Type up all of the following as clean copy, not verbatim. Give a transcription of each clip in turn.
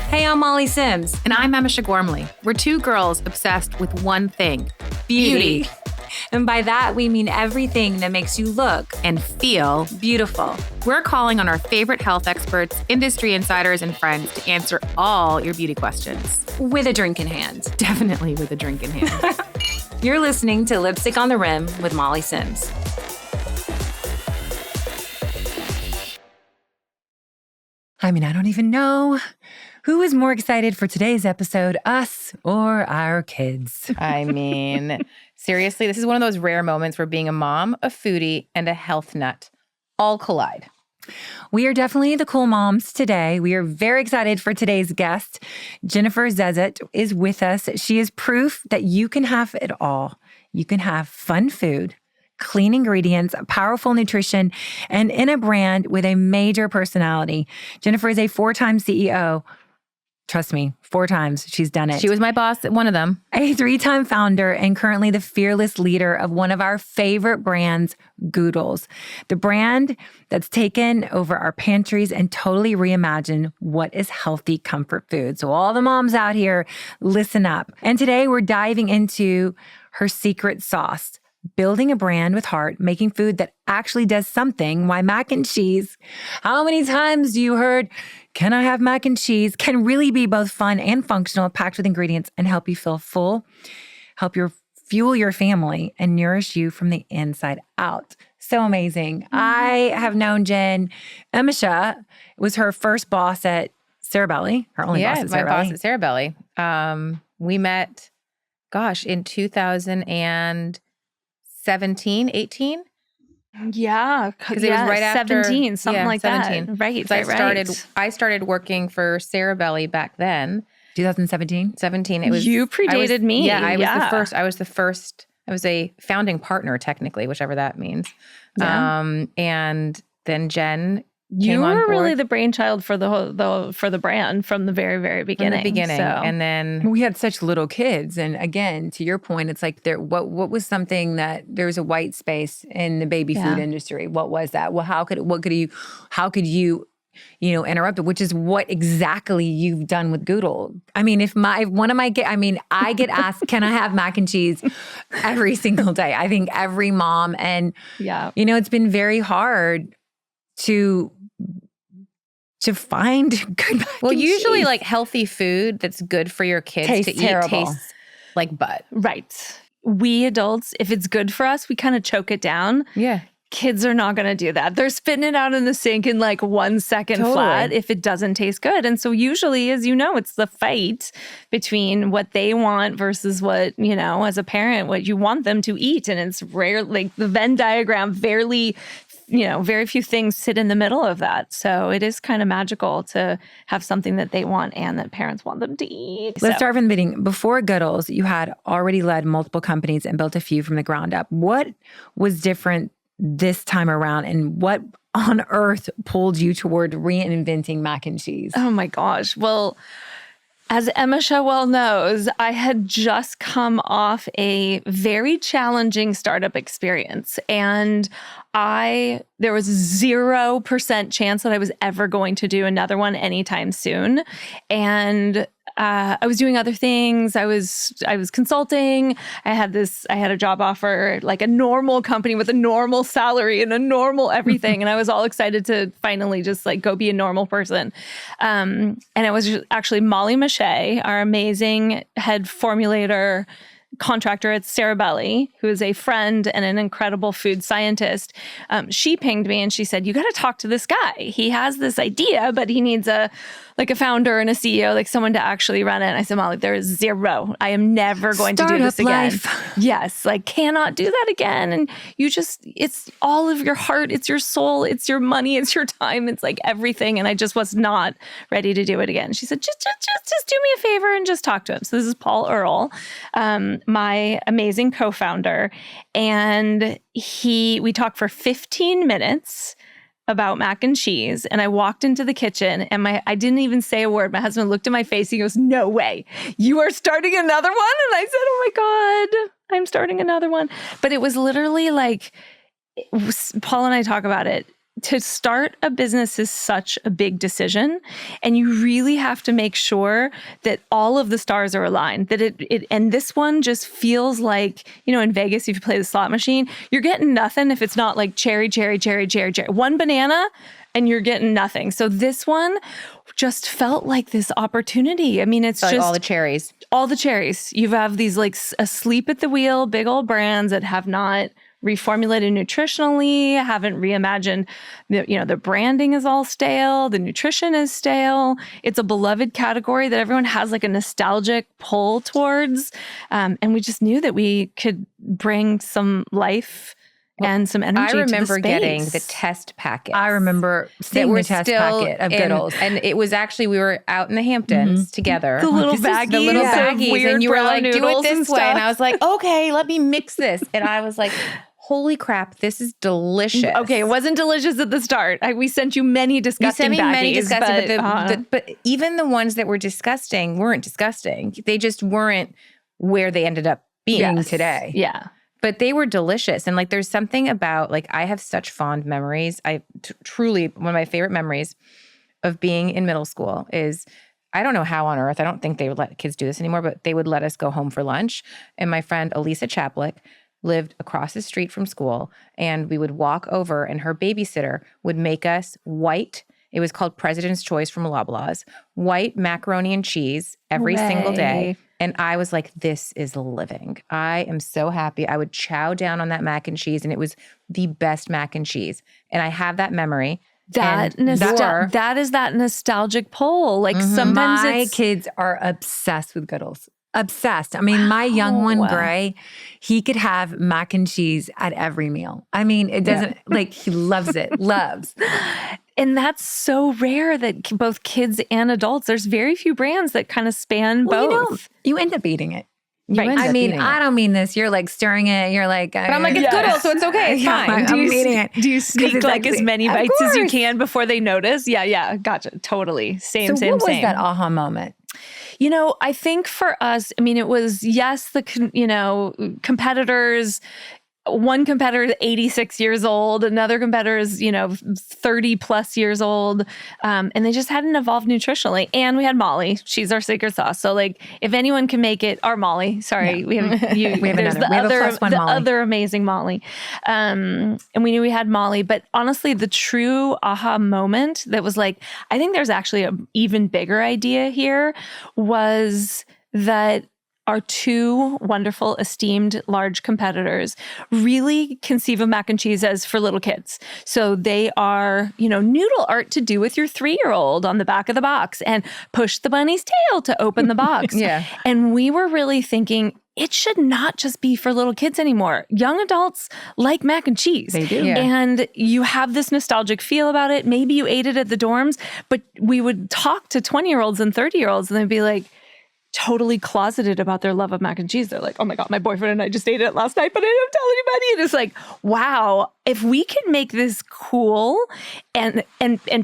Hey, I'm Molly Sims. And I'm Emese Gormley. We're two girls obsessed with one thing, beauty. And by that, we mean everything that makes you look And feel beautiful. We're calling on our favorite health experts, industry insiders, and friends to answer all your beauty questions. With a drink in hand. Definitely with a drink in hand. You're listening to Lipstick on the Rim with Molly Sims. I mean, I don't even know who is more excited for today's episode, us or our kids. I mean, seriously, this is one of those rare moments where being a mom, a foodie, and a health nut all collide. We are definitely the cool moms today. We are very excited for today's guest. Jennifer Zeszut is with us. She is proof that you can have it all. You can have fun food, clean ingredients, powerful nutrition, and in a brand with a major personality. Jennifer is a 4-time CEO. Trust me, 4 times she's done it. She was my boss at one of them. A 3-time founder and currently the fearless leader of one of our favorite brands, Goodles. The brand that's taken over our pantries and totally reimagined what is healthy comfort food. So all the moms out here, listen up. And today we're diving into her secret sauce. Building a brand with heart, making food that actually does something. Why mac and cheese? How many times you heard, can I have mac and cheese? Can really be both fun and functional, packed with ingredients and help you feel full, help you fuel your family and nourish you from the inside out. So amazing. I have known Jen. Emese was her first boss at Cerebelli, her only boss at Cerebelli. Yeah, my boss at Cerebelli. We met, in 2017, 18? Yeah. Because it was right after 17, something like 17. that. Right. I started working for Cerebelli back then. 2017? 17. It was You predated me. Yeah, I was the first. I was a founding partner, technically, whichever that means. Yeah. And then Jen You came on were board. really the brainchild for the brand from the very, very beginning. From the beginning. So. And then We had such little kids. And again, to your point, it's like what was something that there was a white space in the baby food industry? What was that? Well, how could you interrupt it, which is what exactly you've done with Goodle. I mean, I get asked, can I have mac and cheese every single day? I think every mom, and it's been very hard to find good mac and usually cheese. like healthy food that's good for your kids Tastes to terrible. eat tastes like butt. Right. We adults, if it's good for us, we kind of choke it down. Yeah. Kids are not going to do that. They're spitting it out in the sink in like 1 second flat if it doesn't taste good. And so usually, as you know, it's the fight between what they want versus what, as a parent, what you want them to eat. And it's rare, like the Venn diagram, very few things sit in the middle of that. So it is kind of magical to have something that they want and that parents want them to eat. Let's start from the beginning. Before Goodles, you had already led multiple companies and built a few from the ground up. What was different this time around, and what on earth pulled you toward reinventing mac and cheese? Oh my gosh. Well, as Emese well knows, I had just come off a very challenging startup experience, and there was 0% chance that I was ever going to do another one anytime soon. And I was doing other things. I was consulting. I had a job offer, like a normal company with a normal salary and a normal everything. And I was all excited to finally just like go be a normal person. And it was actually Molly Mache, our amazing head formulator contractor at Cerebelli, who is a friend and an incredible food scientist. She pinged me and she said, you got to talk to this guy. He has this idea, but he needs a founder and a CEO, like someone to actually run it. And I said, Molly, there is 0. I am never going to do this again. Life. Yes, cannot do that again. And it's all of your heart, it's your soul, it's your money, it's your time, it's like everything. And I just was not ready to do it again. She said, just do me a favor and just talk to him. So this is Paul Earle, my amazing co-founder. And we talked for 15 minutes about mac and cheese. And I walked into the kitchen and I didn't even say a word. My husband looked at my face. He goes, no way. You are starting another one? And I said, oh my God, I'm starting another one. But it was literally like, Paul and I talk about it. to start a business is such a big decision, and you really have to make sure that all of the stars are aligned, that and this one just feels like, in Vegas, if you play the slot machine, you're getting nothing if it's not like cherry, cherry, cherry, cherry, cherry. One banana and you're getting nothing. So this one just felt like this opportunity. I mean, it's like just all the cherries. All the cherries. You have these like asleep at the wheel, big old brands that have not reformulated nutritionally, haven't reimagined. The branding is all stale. The nutrition is stale. It's a beloved category that everyone has like a nostalgic pull towards. And we just knew that we could bring some life and some energy. I remember to the space. getting the test packet. I remember seeing the test packet of Goodles. And it was actually, we were out in the Hamptons together. The little baggies. The little baggies. Weird And you were like, do noodles it and this way. stuff. And I was like, okay, let me mix this. And I was like, holy crap, this is delicious. Okay, it wasn't delicious at the start. We sent you many disgusting baggies. Many disgusting, but even the ones that were disgusting weren't disgusting. They just weren't where they ended up being today. Yeah. But they were delicious. And like, there's something about, like, I have such fond memories. Truly, one of my favorite memories of being in middle school is, I don't know how on earth, I don't think they would let kids do this anymore, but they would let us go home for lunch. And my friend, Elisa Chaplick, lived across the street from school, and we would walk over, and her babysitter would make us white. It was called President's Choice from Loblaws, white macaroni and cheese every single day. And I was like, this is living. I am so happy. I would chow down on that mac and cheese, and it was the best mac and cheese. And I have that memory. That is that nostalgic pull. Like sometimes my kids are obsessed with Goodles. Obsessed. I mean, my young one, Gray, he could have mac and cheese at every meal. I mean, it doesn't, like, he loves it, loves. And that's so rare that both kids and adults, there's very few brands that kind of span both. You end up eating it. Right. I mean, I don't mean this. You're like stirring it. You're like, but I'm like, it's Goodles, so it's okay. It's fine. I'm eating it. Do you sneak like as many bites as you can before they notice? Yeah. Gotcha. Totally. Same. What was that aha moment? I think for us, I mean, it was, yes, the competitors. One competitor is 86 years old. Another competitor is, 30 plus years old. And they just hadn't evolved nutritionally. And we had Molly. She's our secret sauce. So like, if anyone can make it, our Molly, sorry, we have you. We have there's another. the other amazing Molly. And we knew we had Molly. But honestly, the true aha moment that was like, I think there's actually an even bigger idea here was that our two wonderful, esteemed, large competitors really conceive of mac and cheese as for little kids. So they are, noodle art to do with your 3-year-old on the back of the box and push the bunny's tail to open the box. Yeah. And we were really thinking, it should not just be for little kids anymore. Young adults like mac and cheese. They do. Yeah. And you have this nostalgic feel about it. Maybe you ate it at the dorms, but we would talk to 20-year-olds and 30-year-olds and they'd be like, totally closeted about their love of mac and cheese. They're like, oh my God, my boyfriend and I just ate it last night, but I didn't tell anybody. And it's like, wow, if we can make this cool and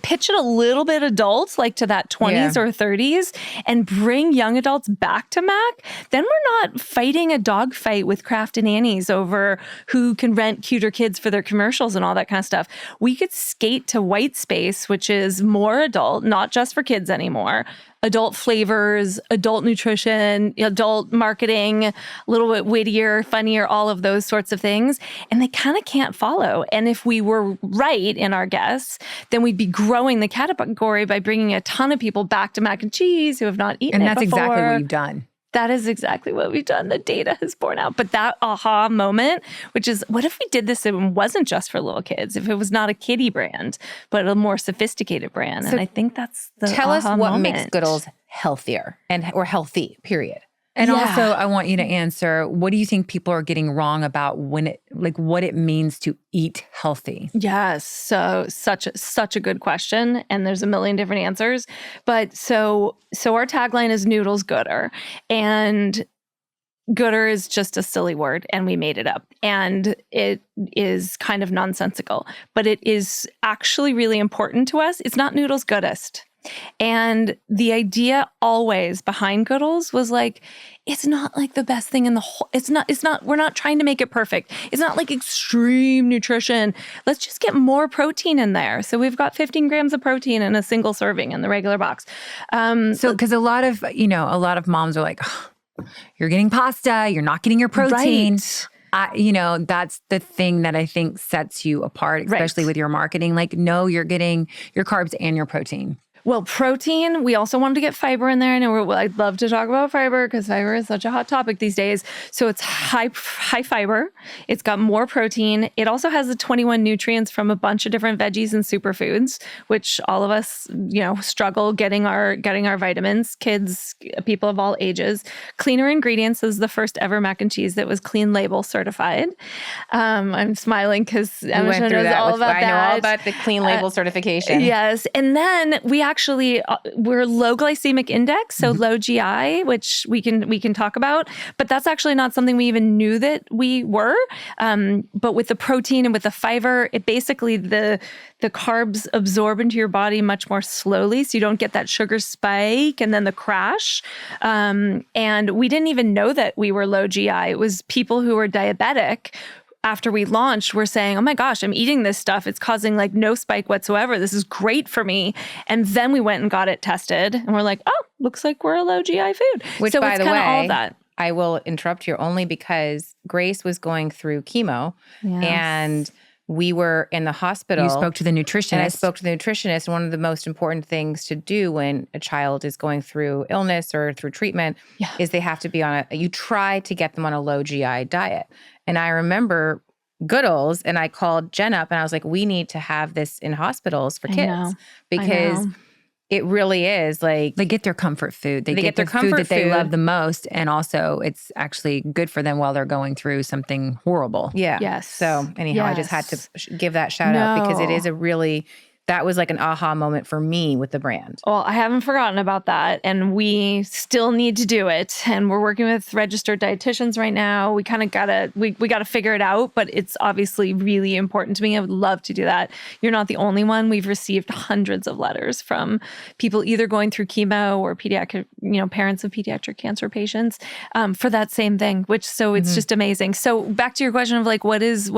pitch it a little bit adult, like to that 20s or 30s, and bring young adults back to mac, then we're not fighting a dog fight with Kraft and Annie's over who can rent cuter kids for their commercials and all that kind of stuff. We could skate to white space, which is more adult, not just for kids anymore. Adult flavors, adult nutrition, adult marketing, a little bit wittier, funnier, all of those sorts of things. And they kind of can't follow. And if we were right in our guess, then we'd be growing the category by bringing a ton of people back to mac and cheese who have not eaten it before. And that's exactly what you've done. That is exactly what we've done. The data has borne out. But that aha moment, which is, what if we did this and it wasn't just for little kids? If it was not a kiddie brand, but a more sophisticated brand. And I think that's the Tell us what moment. makes Goodles healthier or healthy, period. And also, I want you to answer, what do you think people are getting wrong about what it means to eat healthy? Yes. So such a good question. And there's a million different answers. But so our tagline is noodles gooder. And gooder is just a silly word and we made it up. And it is kind of nonsensical, but it is actually really important to us. It's not noodles goodest. And the idea always behind Goodles was like, it's not like the best thing in the whole, we're not trying to make it perfect. It's not like extreme nutrition. Let's just get more protein in there. So we've got 15 grams of protein in a single serving in the regular box. Because a lot of moms are like, oh, you're getting pasta, you're not getting your protein. Right. That's the thing that I think sets you apart, especially with your marketing. Like, no, you're getting your carbs and your protein. Well, protein, we also wanted to get fiber in there. And I'd love to talk about fiber because fiber is such a hot topic these days. So it's high fiber. It's got more protein. It also has the 21 nutrients from a bunch of different veggies and superfoods, which all of us, struggle getting our vitamins, kids, people of all ages. Cleaner ingredients is the first ever mac and cheese that was clean label certified. I'm smiling because Emese knows all about that. I know all about the clean label certification. Yes. And then we're low glycemic index, so low GI, which we can talk about, but that's actually not something we even knew that we were. But with the protein and with the fiber, it basically the carbs absorb into your body much more slowly, so you don't get that sugar spike and then the crash. And we didn't even know that we were low GI. It was people who were diabetic after we launched, we're saying, oh my gosh, I'm eating this stuff. It's causing like no spike whatsoever. This is great for me. And then we went and got it tested and we're like, oh, looks like we're a low GI food. Which, so by it's the way, all of that. I will interrupt you only because Grace was going through chemo and we were in the hospital. You spoke to the nutritionist. And I spoke to the nutritionist. And one of the most important things to do when a child is going through illness or through treatment is they have to be you try to get them on a low GI diet. And I remember Goodles, and I called Jen up and I was like, we need to have this in hospitals for kids because it really is like they get their comfort food. They get their food that they love the most. And also it's actually good for them while they're going through something horrible. Yeah. Yes. So anyhow, I just had to give that shout out because it is that was like an aha moment for me with the brand. Well, I haven't forgotten about that. And we still need to do it. And we're working with registered dietitians right now. We kind of we gotta figure it out, but it's obviously really important to me. I would love to do that. You're not the only one. We've received hundreds of letters from people either going through chemo or pediatric, parents of pediatric cancer patients for that same thing, it's just amazing. So back to your question of like, what is,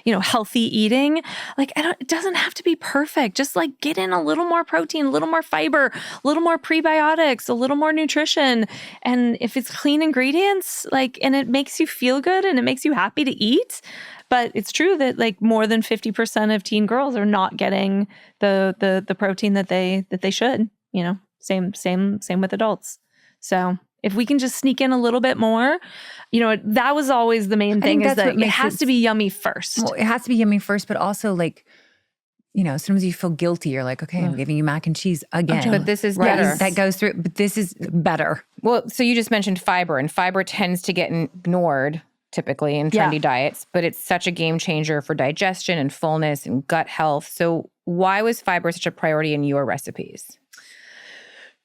healthy eating? Like, it doesn't have to be perfect. Just like get in a little more protein, a little more fiber, a little more prebiotics, a little more nutrition. And if it's clean ingredients, and it makes you feel good and it makes you happy to eat. But it's true that like more than 50% of teen girls are not getting the protein that they should, same with adults. So if we can just sneak in a little bit more, that was always the main thing is that it has to be yummy first. Well, it has to be yummy first, but also like, sometimes you feel guilty. You're like, okay, I'm giving you mac and cheese again. But this is better. That goes through, but this is better. Well, so you just mentioned fiber, and fiber tends to get ignored typically in trendy diets, but it's such a game changer for digestion and fullness and gut health. So why was fiber such a priority in your recipes?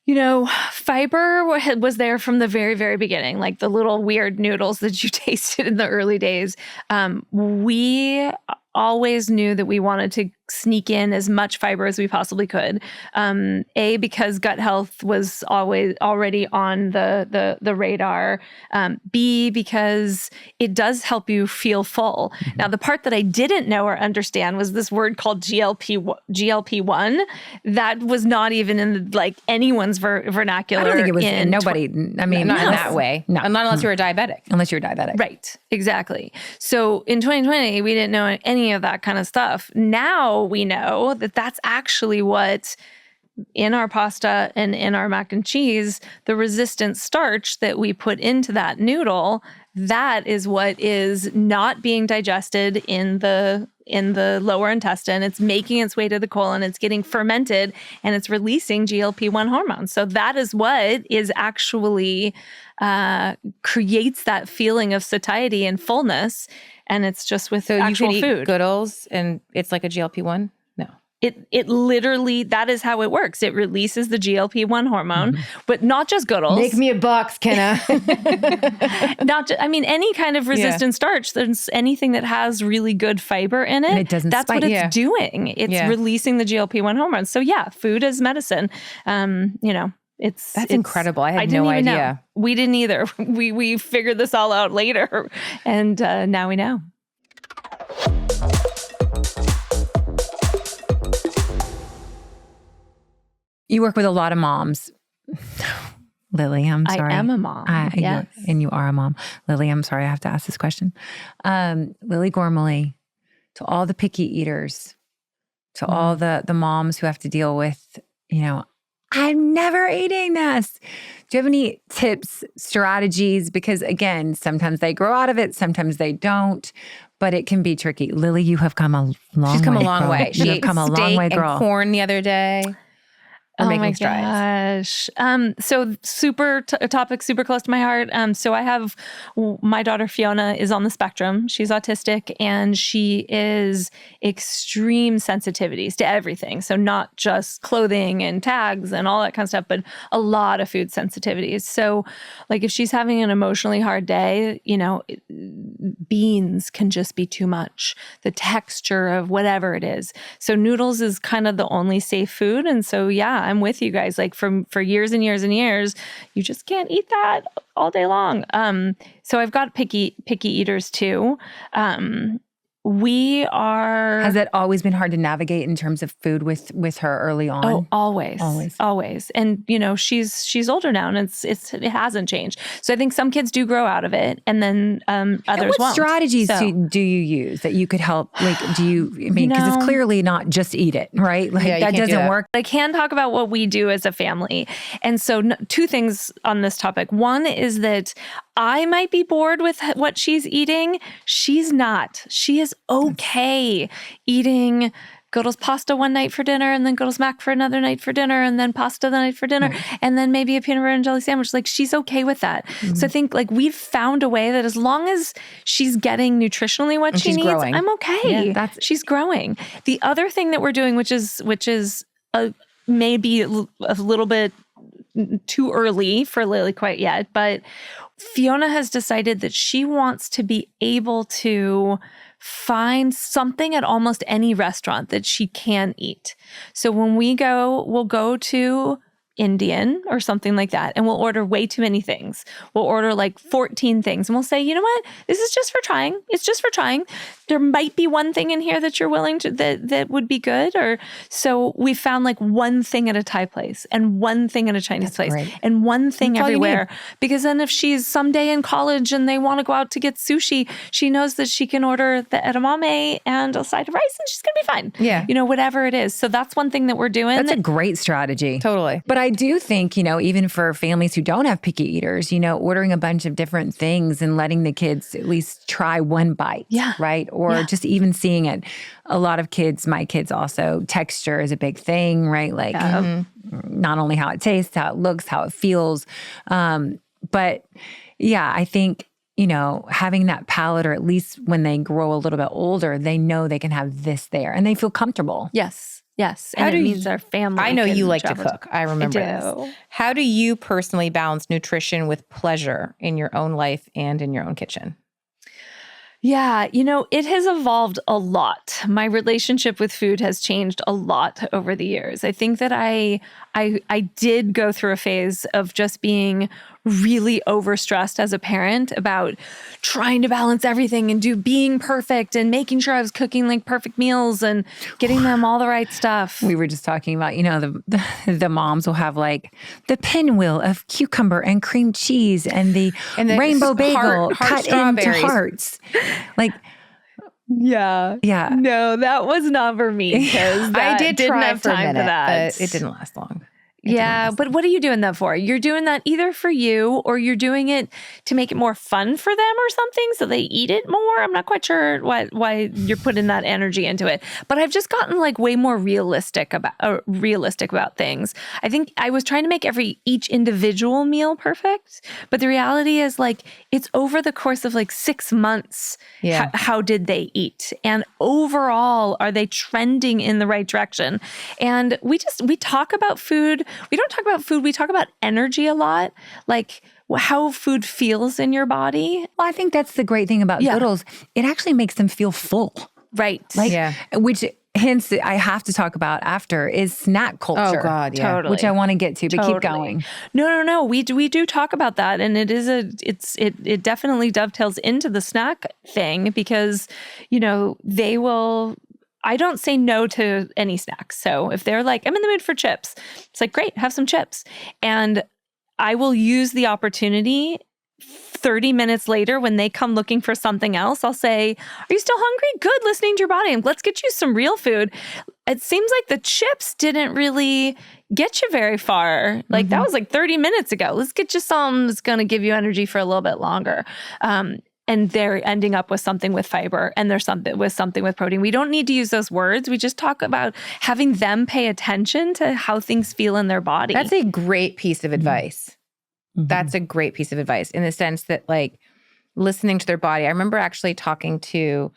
Fiber was there from the very, very beginning, like the little weird noodles that you tasted in the early days. We always knew that we wanted to sneak in as much fiber as we possibly could. Because gut health was already on the radar. B, because it does help you feel full. Mm-hmm. Now, the part that I didn't know or understand was this word called GLP-1. That was not even in anyone's vernacular. I don't think it was in nobody. Not in that way. No. Not unless you're a diabetic. Unless you're diabetic. Right. Exactly. So in 2020, we didn't know any of that kind of stuff. Now we know that that's actually what in our pasta and in our mac and cheese, the resistant starch that we put into that noodle, that is what is not being digested in the lower intestine. It's making its way to the colon, it's getting fermented, and it's releasing GLP-1 hormones. So that is what is actually creates that feeling of satiety and fullness. And it's just with actual you can food. Eat Goodles and it's like a GLP-1? No. It literally, that is how it works. It releases the GLP-1 hormone, but not just Goodles. Make me a box, Kenna. Any kind of resistant starch, there's anything that has really good fiber in it. And it doesn't That's spike. what it's doing. It's releasing the GLP-1 hormone. So yeah, food is medicine. It's incredible. I had no idea. Know. We didn't either. We figured this all out later, and now we know. You work with a lot of moms. Lily, I'm sorry. I am a mom. Yes. And you are a mom. Lily, I'm sorry. I have to ask this question. Lily Gormley, to all the picky eaters, to all the moms who have to deal with, I'm never eating this. Do you have any tips, strategies? Because again, sometimes they grow out of it, sometimes they don't, but it can be tricky. Lily, you have come a long way. She's come a long way. She ate come a long way, girl. And corn the other day. Oh my gosh. So a topic super close to my heart. So I have my daughter Fiona is on the spectrum. She's autistic and she is extreme sensitivities to everything. So not just clothing and tags and all that kind of stuff, but a lot of food sensitivities. So like if she's having an emotionally hard day, beans can just be too much. The texture of whatever it is. So noodles is kind of the only safe food. And so, yeah, I'm with you guys. Like for years and years and years, you just can't eat that all day long. So I've got picky eaters too. Has it always been hard to navigate in terms of food with her early on? Oh, always. And she's older now, and it hasn't changed. So I think some kids do grow out of it, and then others what won't. Strategies do you use that you could help? Like, because it's clearly not just eat it, right? Like that doesn't work. I can talk about what we do as a family, and so two things on this topic. One is that I might be bored with what she's eating. She's not. She is okay eating Goodles pasta one night for dinner and then Goodles mac for another night for dinner and then pasta the night for dinner and then maybe a peanut butter and jelly sandwich. Like she's okay with that. Mm-hmm. So I think like we've found a way that as long as she's getting nutritionally what she needs, growing. I'm okay. Yeah, she's growing. The other thing that we're doing, which is maybe a little bit too early for Lily quite yet, but Fiona has decided that she wants to be able to find something at almost any restaurant that she can eat. So when we go, we'll go to Indian or something like that, and we'll order way too many things. We'll order like 14 things, and we'll say, you know what? This is just for trying. It's just for trying. There might be one thing in here that you're willing to, that would be good. Or so we found like one thing at a Thai place and one thing at a Chinese place and one thing everywhere. Because then if she's someday in college and they want to go out to get sushi, she knows that she can order the edamame and a side of rice and she's going to be fine. Yeah. Whatever it is. So that's one thing that we're doing. That's a great strategy. Totally. But I do think, even for families who don't have picky eaters, ordering a bunch of different things and letting the kids at least try one bite. Yeah. Right. Or just even seeing it. A lot of kids, my kids also, texture is a big thing, right? Like not only how it tastes, how it looks, how it feels. But yeah, I think, having that palate, or at least when they grow a little bit older, they know they can have this there and they feel comfortable. Yes. And it means our family. I know you like to cook. I remember this. How do you personally balance nutrition with pleasure in your own life and in your own kitchen? Yeah, it has evolved a lot. My relationship with food has changed a lot over the years. I think that I did go through a phase of just being really overstressed as a parent about trying to balance everything and being perfect and making sure I was cooking like perfect meals and getting them all the right stuff. We were just talking about, the moms will have like the pinwheel of cucumber and cream cheese and the rainbow bagel cut into hearts. Like, yeah. No, that was not for me because I didn't try have time for that. But it didn't last long. Yeah, but what are you doing that for? You're doing that either for you or you're doing it to make it more fun for them or something so they eat it more. I'm not quite sure why you're putting that energy into it. But I've just gotten like way more realistic about things. I think I was trying to make each individual meal perfect, but the reality is like it's over the course of like 6 months. Yeah. How did they eat? And overall, are they trending in the right direction? And we talk about food. We don't talk about food. We talk about energy a lot, like how food feels in your body. Well, I think that's the great thing about Goodles. It actually makes them feel full. Right. Which hence I have to talk about after is snack culture. Oh God, yeah. Totally. Which I want to get to, but keep going. No. We do talk about that. And it definitely dovetails into the snack thing because, I don't say no to any snacks. So if they're like, I'm in the mood for chips, it's like, great, have some chips. And I will use the opportunity 30 minutes later when they come looking for something else. I'll say, are you still hungry? Good, listening to your body. Let's get you some real food. It seems like the chips didn't really get you very far. Like that was like 30 minutes ago. Let's get you something that's going to give you energy for a little bit longer. And they're ending up with something with fiber and there's something with protein. We don't need to use those words. We just talk about having them pay attention to how things feel in their body. That's a great piece of advice. That's a great piece of advice in the sense that like listening to their body. I remember actually talking to,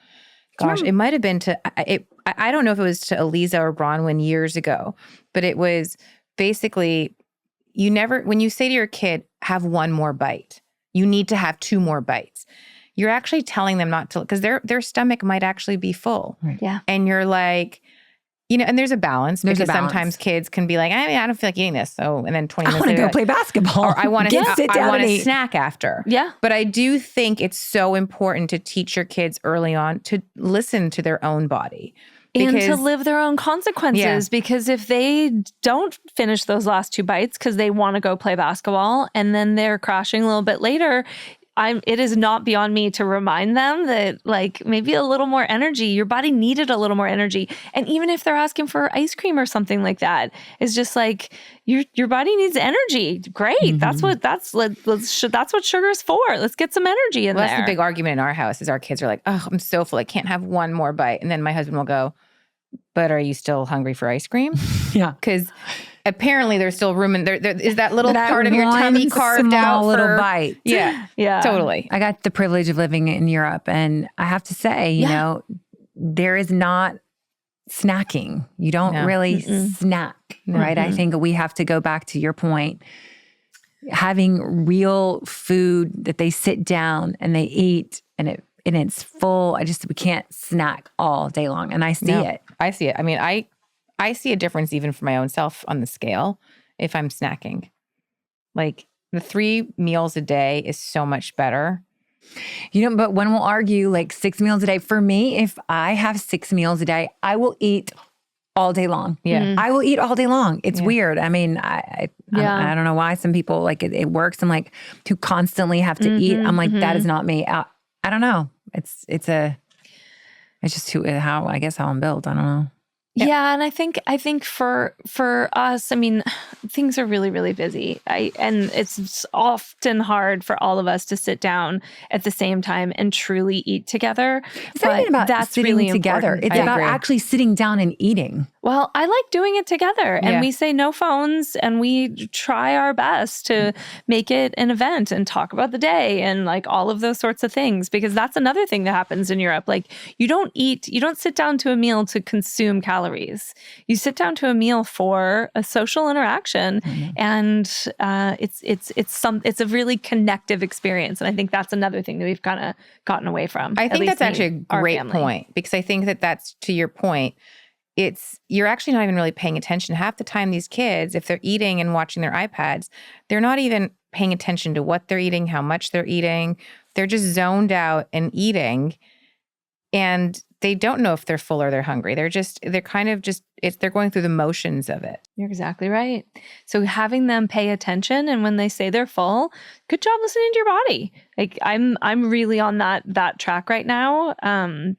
it might have been I don't know if it was to Eliza or Bronwyn years ago, but it was basically when you say to your kid, have one more bite, you need to have 2 more bites. You're actually telling them not to, because their stomach might actually be full. Right. Yeah. And you're like, and there's a balance because sometimes kids can be like, I don't feel like eating this. So, and then 20 minutes later, I want to go play basketball. or I want to snack after. Yeah. But I do think it's so important to teach your kids early on to listen to their own body. And to live their own consequences, because if they don't finish those last 2 bites because they want to go play basketball and then they're crashing a little bit later, it is not beyond me to remind them that like maybe a little more energy, your body needed a little more energy. And even if they're asking for ice cream or something like that, it's just like your body needs energy. Great. That's what sugar's for. Let's get some energy in there. That's the big argument in our house is our kids are like, oh, I'm so full. I can't have one more bite. And then my husband will go, but are you still hungry for ice cream? Yeah. Because apparently there's still room in there. There is that little part of your tummy carved out for little bite. Yeah. Yeah. Totally. I got the privilege of living in Europe, and I have to say, you know, there is not snacking. You don't really snack, right? I think we have to go back to your point. Having real food that they sit down and they eat and it's full. We can't snack all day long. And I see it. I see it. I mean, I see a difference even for my own self on the scale if I'm snacking. Like the 3 meals a day is so much better. But one will argue like 6 meals a day. For me, if I have 6 meals a day, I will eat all day long. Yeah. I will eat all day long. It's weird. I mean, I don't know why some people like it works and like to constantly have to eat. I'm like, that is not me. I don't know. It's just how I'm built. I don't know. Yeah, and I think for us, I mean, things are really, really busy. And it's often hard for all of us to sit down at the same time and truly eat together. It's not even about that's sitting really together. important. It's about actually sitting down and eating. Well, I like doing it together, and we say no phones, and we try our best to make it an event and talk about the day and like all of those sorts of things, because that's another thing that happens in Europe. Like you don't sit down to a meal to consume calories. You sit down to a meal for a social interaction, and it's a really connective experience. And I think that's another thing that we've kind of gotten away from. I think that's actually a great point, because I think that's to your point. You're actually not even really paying attention. Half the time these kids, if they're eating and watching their iPads, they're not even paying attention to what they're eating, how much they're eating. They're just zoned out and eating. And they don't know if they're full or they're hungry. They're going through the motions of it. You're exactly right. So having them pay attention, and when they say they're full, good job listening to your body. Like I'm really on that track right now,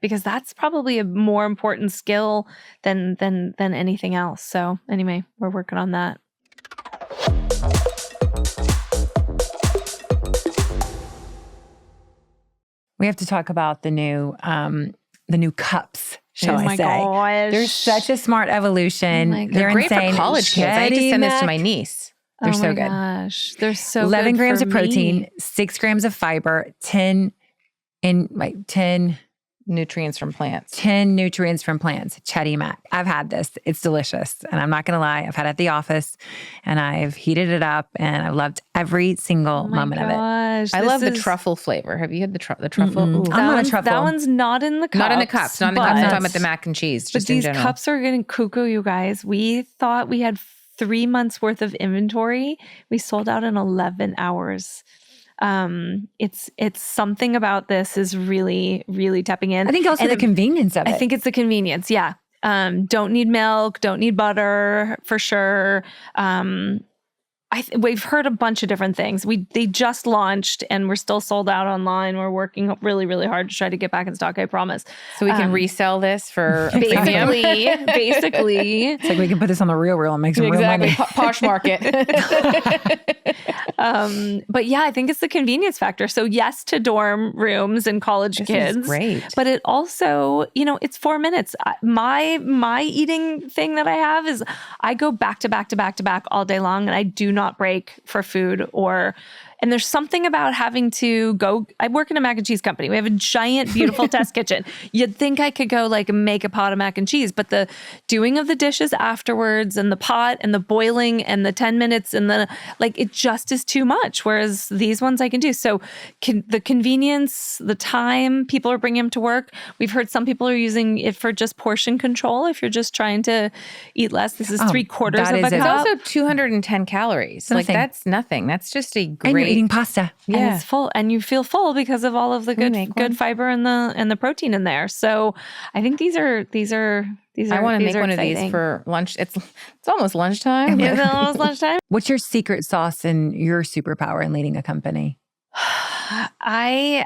because that's probably a more important skill than anything else. So anyway, we're working on that. We have to talk about the new cups. Shall I say? Gosh. There's such a smart evolution. Oh my God. They're Great insane. for college kids. I need to send this to my Mac. niece. They're so my good. Gosh. They're so 11 good grams for of protein, me. 6 grams of fiber, 10 Nutrients from plants. 10 nutrients from plants. Chetty Mac. I've had this. It's delicious. And I'm not going to lie. I've had it at the office and I've heated it up and I've loved every single moment of it. I love the truffle flavor. Have you had the truffle? Mm-mm. Ooh. I'm not a truffle. That one's not in the cups. Not in the cups. Not in the cups. I'm talking about the mac and cheese. But Just in these general. cups are getting cuckoo, you guys. We thought we had 3 months worth of inventory. We sold out in 11 hours. It's something about this is really, really tapping in. I think also the convenience of it. I think it's the convenience. Yeah. Don't need milk, don't need butter for sure. We've heard a bunch of different things. They just launched and we're still sold out online. We're working really, really hard to try to get back in stock, I promise. So we can resell this for basically. It's like we can put this on the real and make some real money. Posh market. But yeah, I think it's the convenience factor. So yes to dorm rooms and college kids. Is great. But it also, it's 4 minutes. My eating thing that I have is I go back to back to back to back all day long and I do not break for food and there's something about having to go. I work in a mac and cheese company. We have a giant, beautiful test kitchen. You'd think I could go make a pot of mac and cheese, but the doing of the dishes afterwards and the pot and the boiling and the 10 minutes and it just is too much. Whereas these ones I can do. So the convenience, the time people are bringing them to work. We've heard some people are using it for just portion control. If you're just trying to eat less, this is 3/4 of a cup. It's also 210 calories. Nothing. That's nothing. That's just a great. And you're eating pasta. And it's full, and you feel full because of all of the good fiber and the protein in there. So I think these are. I want to make one exciting. of these for lunch. It's almost lunchtime. Is it almost lunchtime? What's your secret sauce and your superpower in leading a company? I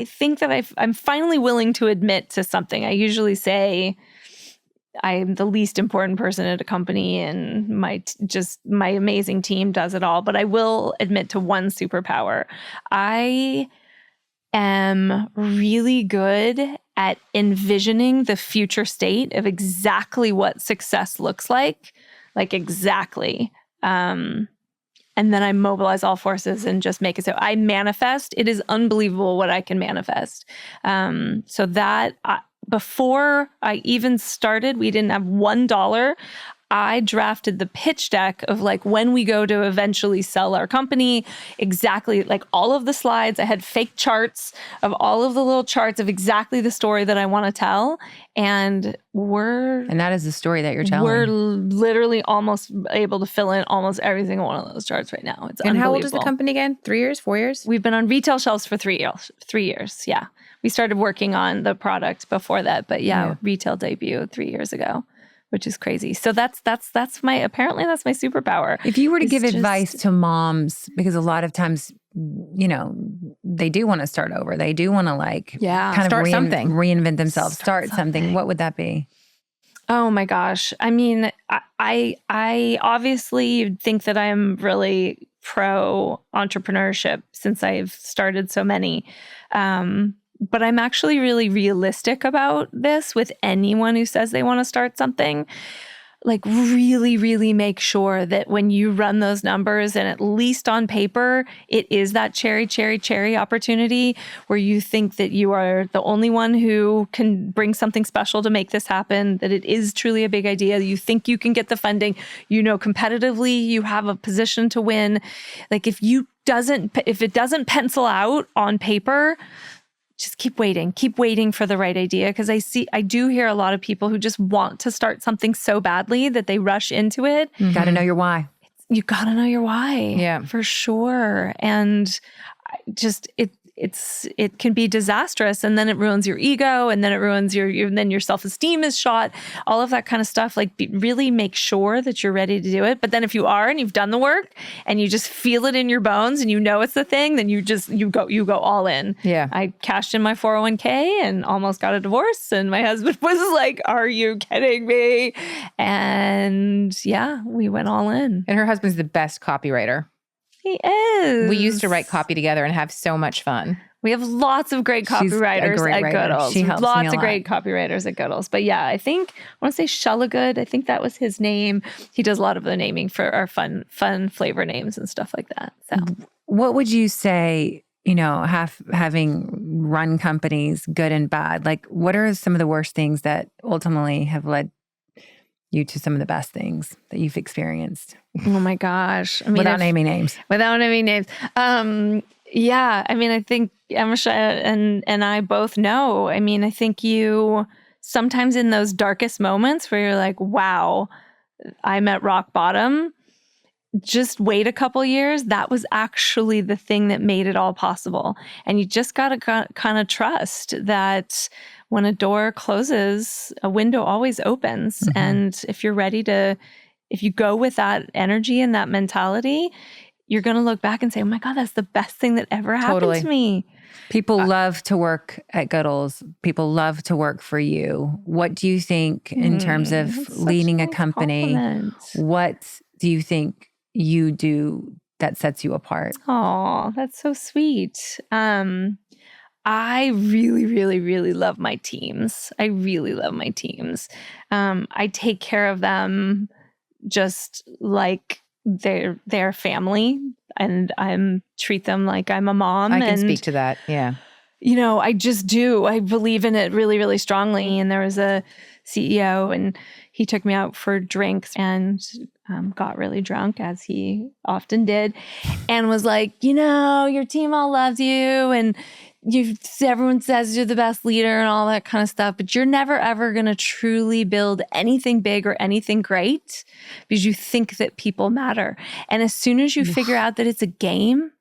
think that I'm finally willing to admit to something. I usually say I'm the least important person at a company and my amazing team does it all. But I will admit to one superpower. I am really good at envisioning the future state of exactly what success looks like exactly. And then I mobilize all forces and just make it so. I manifest. It is unbelievable what I can manifest. So that before I even started, we didn't have $1. I drafted the pitch deck of when we go to eventually sell our company, exactly all of the slides. I had fake charts of all of the little charts of exactly the story that I want to tell. And that is the story that you're telling. We're literally almost able to fill in almost every single one of those charts right now. It's and unbelievable. how old is the company again? 3 years, 4 years? We've been on retail shelves for 3 years. 3 years, yeah. We started working on the product before that, but retail debut 3 years ago, which is crazy. So that's my superpower. If you were to give advice to moms, because a lot of times, they do want to start over. They do want to reinvent themselves, start something. What would that be? Oh my gosh. I mean, I obviously think that I'm really pro entrepreneurship since I've started so many. But I'm actually really realistic about this with anyone who says they want to start something. Really, really make sure that when you run those numbers and at least on paper, it is that cherry opportunity where you think that you are the only one who can bring something special to make this happen, that it is truly a big idea. You think you can get the funding, competitively, you have a position to win. If it doesn't pencil out on paper, just keep waiting for the right idea. Because I do hear a lot of people who just want to start something so badly that they rush into it. Mm-hmm. Got to know your why. You got to know your why. Yeah, for sure. And it can be disastrous, and then it ruins your ego, and then it ruins then your self-esteem is shot, all of that kind of stuff. Really make sure that you're ready to do it. But then if you are, and you've done the work and you just feel it in your bones and it's the thing, then you go all in. Yeah. I cashed in my 401k and almost got a divorce. And my husband was like, "Are you kidding me?" And yeah, we went all in. And her husband's the best copywriter. He is. We used to write copy together and have so much fun. We have lots of great She's a copywriters great at writer. Goodles. She helps me Lots a of lot. great copywriters at Goodles. But yeah, I want to say Shulagood. I think that was his name. He does a lot of the naming for our fun flavor names and stuff like that. So What would you say, having run companies, good and bad, like what are some of the worst things that ultimately have led you to some of the best things that you've experienced? oh my gosh. I mean, Without naming names. Without naming names. Yeah, I mean, I think Emese and I both know. I mean, I think you sometimes in those darkest moments where you're like, wow, I'm at rock bottom, just wait a couple years. That was actually the thing that made it all possible. And you just got to kind of trust that when a door closes, a window always opens. Mm-hmm. And if you go with that energy and that mentality, you're going to look back and say, oh my God, that's the best thing that ever happened to me. People love to work at Goodles. People love to work for you. What do you think in terms of leading a company? Compliment. What do you think you do that sets you apart? Oh, that's so sweet. I really, really, really love my teams. I really love my teams. I take care of them just like they're family, and I treat them like I'm a mom. I can speak to that. Yeah. I just do. I believe in it really, really strongly. And there was a CEO and he took me out for drinks and got really drunk, as he often did, and was like, your team all loves you and everyone says you're the best leader and all that kind of stuff, but you're never, ever going to truly build anything big or anything great because you think that people matter. And as soon as you figure out that it's a game,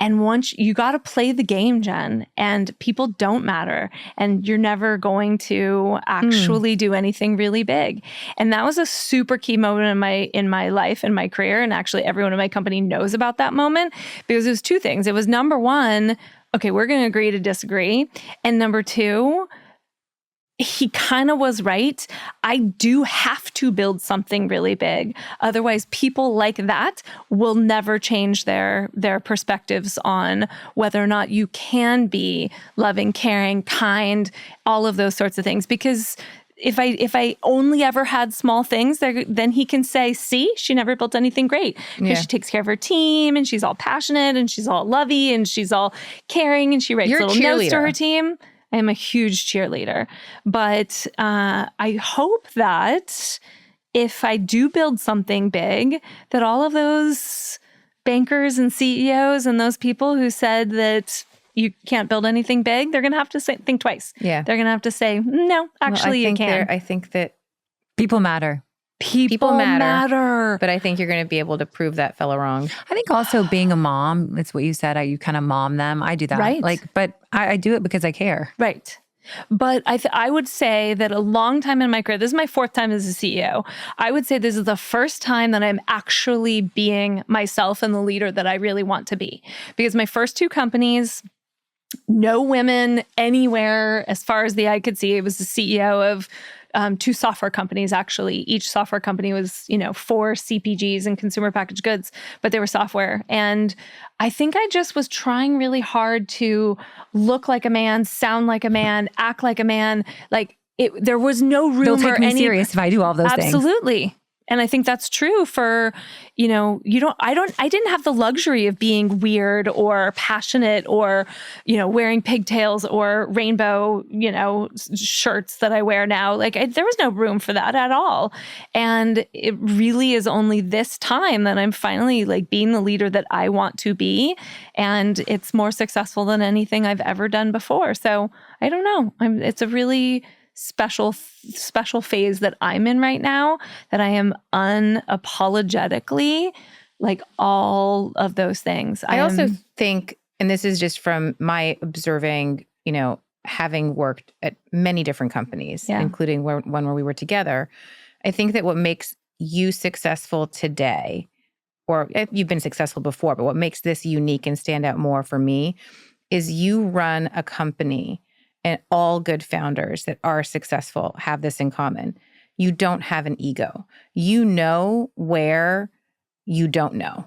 and once you got to play the game, Jen, and people don't matter, and you're never going to actually do anything really big. And that was a super key moment in my life and my career. And actually everyone in my company knows about that moment because it was two things. It was number one, okay, we're going to agree to disagree. And number two, he kind of was right. I do have to build something really big. Otherwise, people like that will never change their perspectives on whether or not you can be loving, caring, kind, all of those sorts of things. Because if I only ever had small things, then he can say, see, she never built anything great because she takes care of her team and she's all passionate and she's all lovey and she's all caring and she writes little notes to her team. I am a huge cheerleader, but I hope that if I do build something big, that all of those bankers and CEOs and those people who said that you can't build anything big, they're going to have to think twice. Yeah. They're going to have to say, no, actually you can. I think that People matter. People matter. but I think you're going to be able to prove that fella wrong. I think also being a mom, it's what you said, you kind of mom them. I do that. Right. But I do it because I care. Right. But I would say that a long time in my career, this is my 4th time as a CEO. I would say this is the first time that I'm actually being myself and the leader that I really want to be. Because my first 2 companies, no women anywhere as far as the eye could see. It was the CEO of 2 software companies, actually. Each software company was, 4 CPGs and consumer packaged goods, but they were software. And I think I just was trying really hard to look like a man, sound like a man, act like a man. Like there was no room They'll take for me any serious if I do all those things. Absolutely. And I think that's true for, I didn't have the luxury of being weird or passionate or, wearing pigtails or rainbow, shirts that I wear now. There was no room for that at all. And it really is only this time that I'm finally being the leader that I want to be. And it's more successful than anything I've ever done before. So I don't know. It's a really special phase that I'm in right now, that I am unapologetically all of those things. I also think, and this is just from my observing, having worked at many different companies, including one where we were together, I think that what makes you successful today, or you've been successful before, but what makes this unique and stand out more for me is you run a company. And all good founders that are successful have this in common. You don't have an ego. You know where you don't know.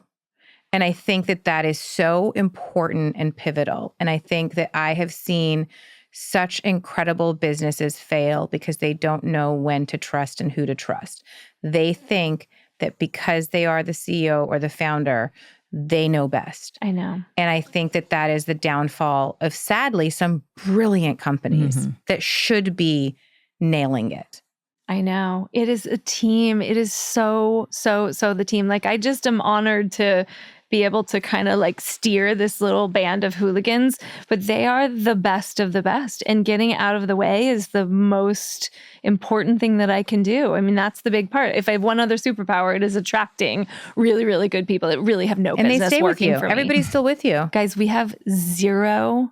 And I think that that is so important and pivotal. And I think that I have seen such incredible businesses fail because they don't know when to trust and who to trust. They think that because they are the CEO or the founder, they know best. I know. And I think that that is the downfall of, sadly, some brilliant companies that should be nailing it. I know. It is a team. It is so the team. Like, I just am honored to be able to kind of like steer this little band of hooligans, but they are the best of the best. And getting out of the way is the most important thing that I can do. I mean, that's the big part. If I have one other superpower, it is attracting really, really good people that really have no business And they stay with working you. for me. Everybody's still with you. Guys, we have zero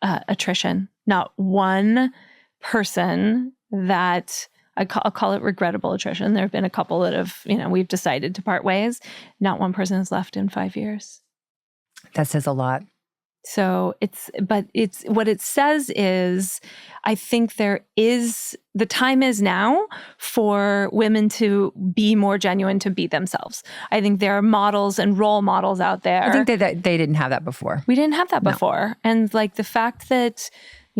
attrition. Not one person that I'll call it regrettable attrition. There have been a couple that have, we've decided to part ways. Not one person has left in 5 years. That says a lot. So what it says is, I think the time is now for women to be more genuine, to be themselves. I think there are models and role models out there. I think that they didn't have that before. We didn't have that before. And like the fact that,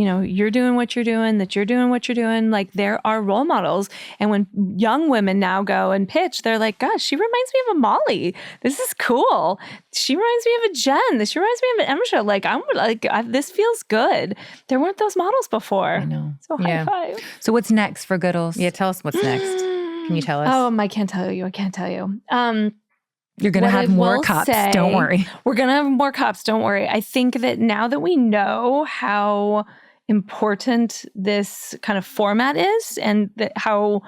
you're doing what you're doing, that you're doing what you're doing, like there are role models. And when young women now go and pitch, they're like, gosh, she reminds me of a Molly. This is cool. She reminds me of a Jen. She reminds me of an Emese. Like, this feels good. There weren't those models before. I know. So high five. So what's next for Goodles? Yeah, tell us what's next. Can you tell us? Oh, I can't tell you. You're going to have more cups. Don't worry. We're going to have more cups. Don't worry. I think that now that we know how important this kind of format is, and that how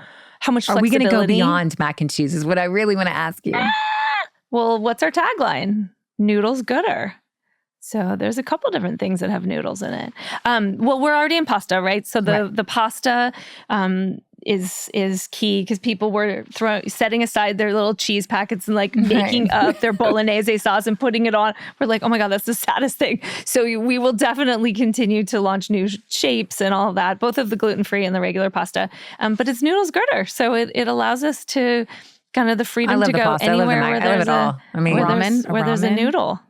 much Are we going to go flexibility- beyond mac and cheese is what I really want to ask you. Well, what's our tagline? Noodles gooder. So there's a couple different things that have noodles in it. Well, we're already in pasta, right? So the pasta is key, because people were setting aside their little cheese packets and like making up their bolognese sauce and putting it on. We're like, oh my God, that's the saddest thing. So we will definitely continue to launch new shapes and all of that, both of the gluten-free and the regular pasta. But it's noodles girder. So it allows us to kind of the freedom to go anywhere where there's there's a noodle.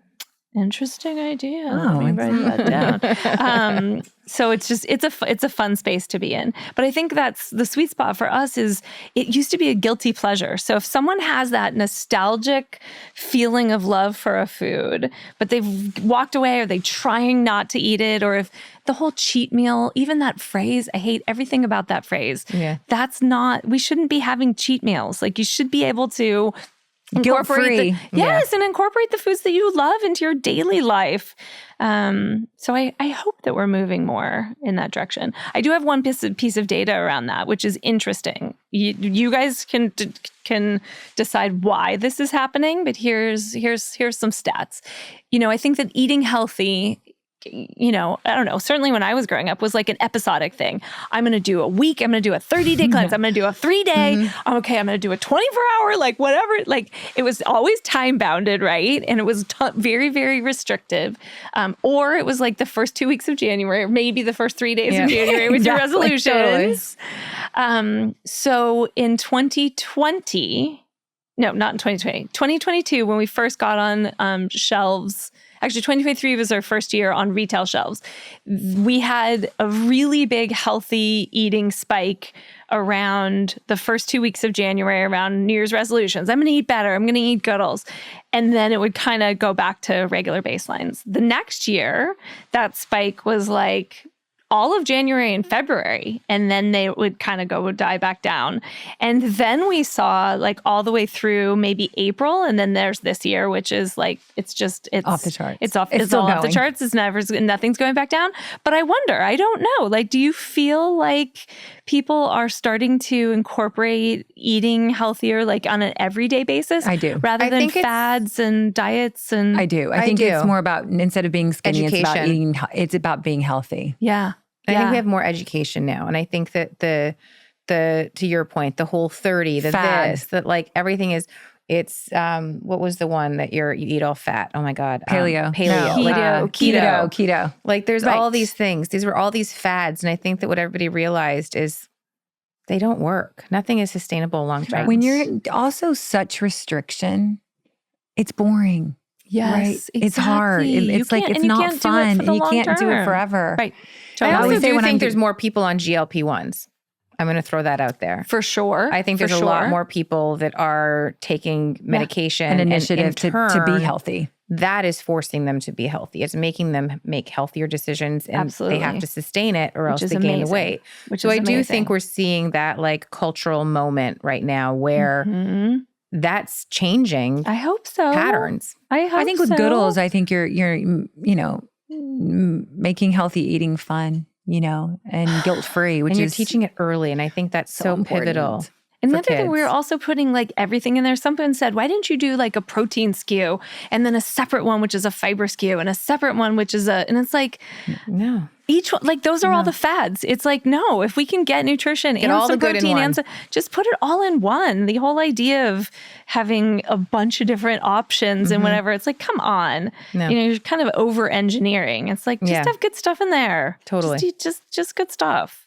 Interesting idea. Let me write that down. So it's a fun space to be in. But I think that's the sweet spot for us. Is it used to be a guilty pleasure. So if someone has that nostalgic feeling of love for a food, but they've walked away, or they're trying not to eat it, or if the whole cheat meal, even that phrase, I hate everything about that phrase. Yeah. We shouldn't be having cheat meals. Like, you should be able to guilt-free. And incorporate the foods that you love into your daily life. So I hope that we're moving more in that direction. I do have one piece of data around that, which is interesting. You guys can decide why this is happening, but here's some stats. I think that eating healthy, I don't know, certainly when I was growing up, was like an episodic thing. I'm going to do a week. I'm going to do a 30-day cleanse. I'm going to do a 3-day. Okay, I'm going to do a 24-hour, like whatever. Like, it was always time bounded, right? And it was very, very restrictive. Or it was like the first 2 weeks of January, or maybe the first 3 days of January with your resolutions. So in 2020, no, not in 2020, 2022, when we first got on shelves. Actually, 2023 was our first year on retail shelves. We had a really big healthy eating spike around the first 2 weeks of January, around New Year's resolutions. I'm going to eat better. I'm going to eat Goodles. And then it would kind of go back to regular baselines. The next year, that spike was like all of January and February, and then they would kind of die back down. And then we saw like all the way through maybe April, and then there's this year, which is like it's off the charts. It's all off the charts. Nothing's going back down. But I wonder, I don't know. Like, do you feel like people are starting to incorporate eating healthier, like on an everyday basis? I do. Rather than fads and diets and I do. I think it's more about, instead of being skinny, education. It's about eating. It's about being healthy. Yeah. I think we have more education now. And I think that the to your point, the whole 30, that like everything is, it's, what was the one that you eat all fat? Oh my God. Paleo. Keto. Like there's all these things. These were all these fads. And I think that what everybody realized is they don't work. Nothing is sustainable long term. When you're also such restriction, it's boring. Yes, Right. exactly. It's hard. It's like, it's not fun and you can't do it forever. Right. I Totally. also do think there's more people on GLP-1s. I'm going to throw that out there. For sure. I think there's a lot more people that are taking medication. An initiative and to be healthy. That is forcing them to be healthy. It's making them make healthier decisions, and Absolutely. they have to sustain it or else Which is they gain the amazing. weight. Which So is I do amazing. think we're seeing that like cultural moment right now where that's changing I hope so. patterns. I think with Goodles, I think you're making healthy eating fun, and guilt-free, which And you're is teaching it early. And I think that's so important. pivotal. And the for other thing, we were kids. also putting like everything in there. Someone said, why didn't you do like a protein skew and then a separate one, which is a fiber skew, and a separate one, which is and it's like, No. each one, like those are all the fads. It's like, no, if we can get nutrition and all some the good in protein one. and just put it all in one. The whole idea of having a bunch of different options and whatever, it's like, come on. No. You're kind of over engineering. It's like, just have good stuff in there. Totally. Just eat just good stuff.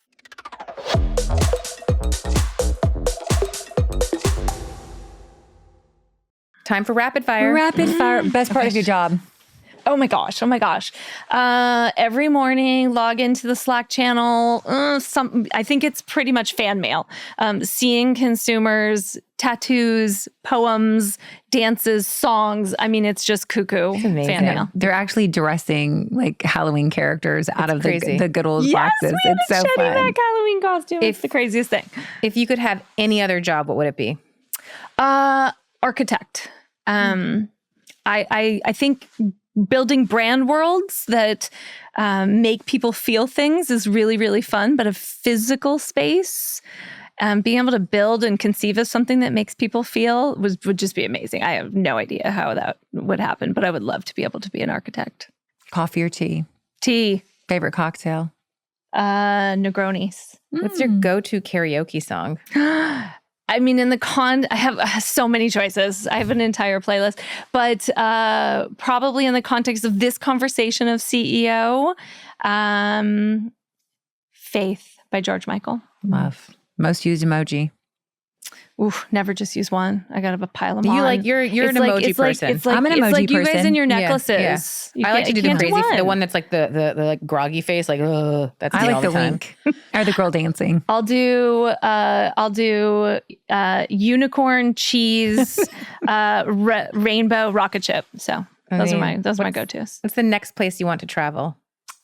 Time for rapid fire. rapid fire. Best part of your job. Oh my gosh. Every morning, log into the Slack channel. I think it's pretty much fan mail. Seeing consumers, tattoos, poems, dances, songs. I mean, it's just cuckoo fan mail. They're actually dressing like Halloween characters out of the Goodles boxes. We had It's a so Shetty fun. Mac Halloween costume. It's the craziest thing. If you could have any other job, what would it be? Architect. I think building brand worlds that make people feel things is really, really fun, but a physical space, being able to build and conceive of something that makes people feel would just be amazing. I have no idea how that would happen, but I would love to be able to be an architect. Coffee or tea? Tea. Favorite cocktail? Negronis. What's your go-to karaoke song? I mean, I have so many choices. I have an entire playlist, but probably in the context of this conversation of CEO, Faith by George Michael. Love. Most used emoji? Oof, never just use one. I got to have a pile of them. You're an emoji person. I'm an emoji like you guys person. in your necklaces. Yeah. I like to do the crazy, the one that's like the like groggy face, like that's I me like all the the time. wink or the girl dancing. I'll do unicorn cheese, rainbow rocket ship. So those are my go-tos. What's the next place you want to travel?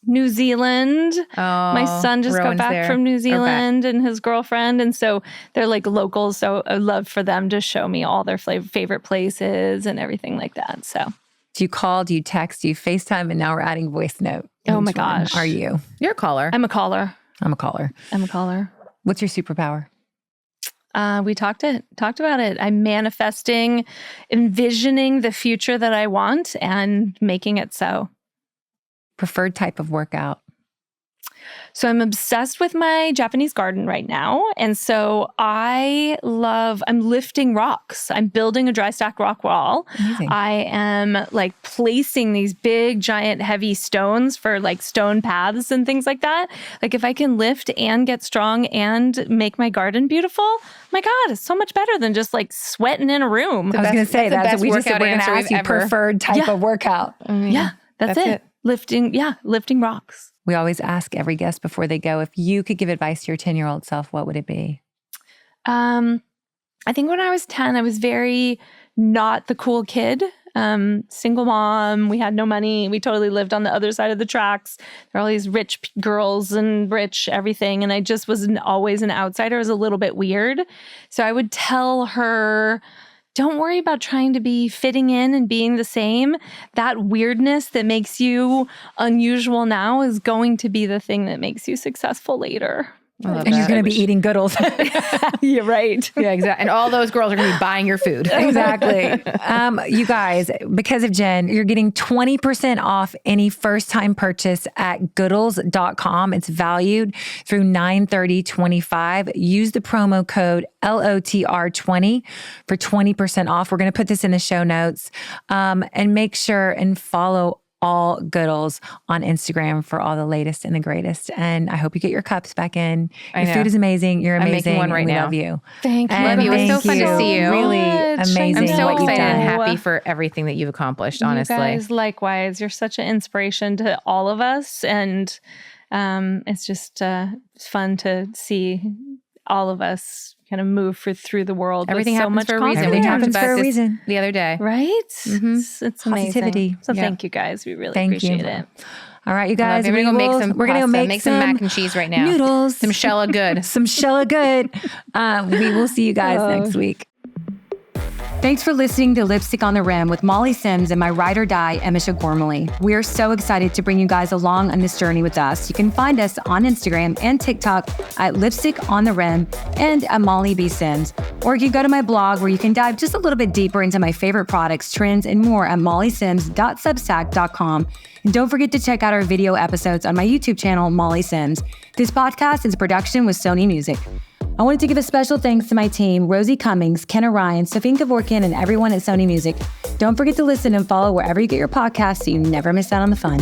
New Zealand. Oh, My son just got Rowan's back there. from New Zealand and his girlfriend. And so they're like locals. So I love for them to show me all their favorite places and everything like that. So Do you call? Do you text? Do you FaceTime? And now we're adding voice note. Oh my Which one gosh. are you? You're a caller. I'm a caller. I'm a caller. What's your superpower? We talked about it. I'm manifesting, envisioning the future that I want and making it so. Preferred type of workout? So I'm obsessed with my Japanese garden right now. And so I'm lifting rocks. I'm building a dry stack rock wall. Amazing. I am like placing these big, giant, heavy stones for like stone paths and things like that. Like if I can lift and get strong and make my garden beautiful, my God, it's so much better than just like sweating in a room. I was going to say that's the that. best We just said workout we're going to answer ask we've you ever- preferred type of workout. Yeah, that's it. Lifting rocks. We always ask every guest before they go, if you could give advice to your 10-year-old self, what would it be? I think when I was 10, I was very not the cool kid. Single mom. We had no money. We totally lived on the other side of the tracks. There are all these rich girls and rich everything. And I just was always an outsider. It was a little bit weird. So I would tell her, don't worry about trying to be fitting in and being the same. That weirdness that makes you unusual now is going to be the thing that makes you successful later. And you're going to be eating Goodles. You're right. Yeah, exactly. And all those girls are going to be buying your food. Exactly. You guys, because of Jen, you're getting 20% off any first-time purchase at Goodles.com. It's valued through 9/30/25. Use the promo code LOTR20 for 20% off. We're going to put this in the show notes. And make sure and follow all Goodles on Instagram for all the latest and the greatest. And I hope you get your cups back in. I Your know. food is amazing. You're I'm amazing. making one right and we now. love you. Thank you. And Love you. It was so fun to see you. Really amazing. I'm so what you've excited and done. happy for everything that you've accomplished, honestly. You guys, likewise. You're such an inspiration to all of us. And it's just it's fun to see all of us kind of move through the world Everything with so happens much for a reason. confidence. We Everything talked happens about for a this reason. the other day. Right? Mhm. It's amazing. Positivity. So Yeah. thank you guys. We really Thank you. appreciate it. All right, you guys. We're gonna make some we're gonna pasta, make some mac and cheese right now. Noodles. Some Shella good. Some Shella good. We will see you guys next week. Thanks for listening to Lipstick on the Rim with Molly Sims and my ride or die, Emese Gormley. We are so excited to bring you guys along on this journey with us. You can find us on Instagram and TikTok at Lipstick on the Rim and at Molly B. Sims. Or you can go to my blog where you can dive just a little bit deeper into my favorite products, trends, and more at mollysims.substack.com. And don't forget to check out our video episodes on my YouTube channel, Molly Sims. This podcast is a production with Sony Music. I wanted to give a special thanks to my team, Rosie Cummings, Kenna Ryan, Safine Kevorkian, and everyone at Sony Music. Don't forget to listen and follow wherever you get your podcasts so you never miss out on the fun.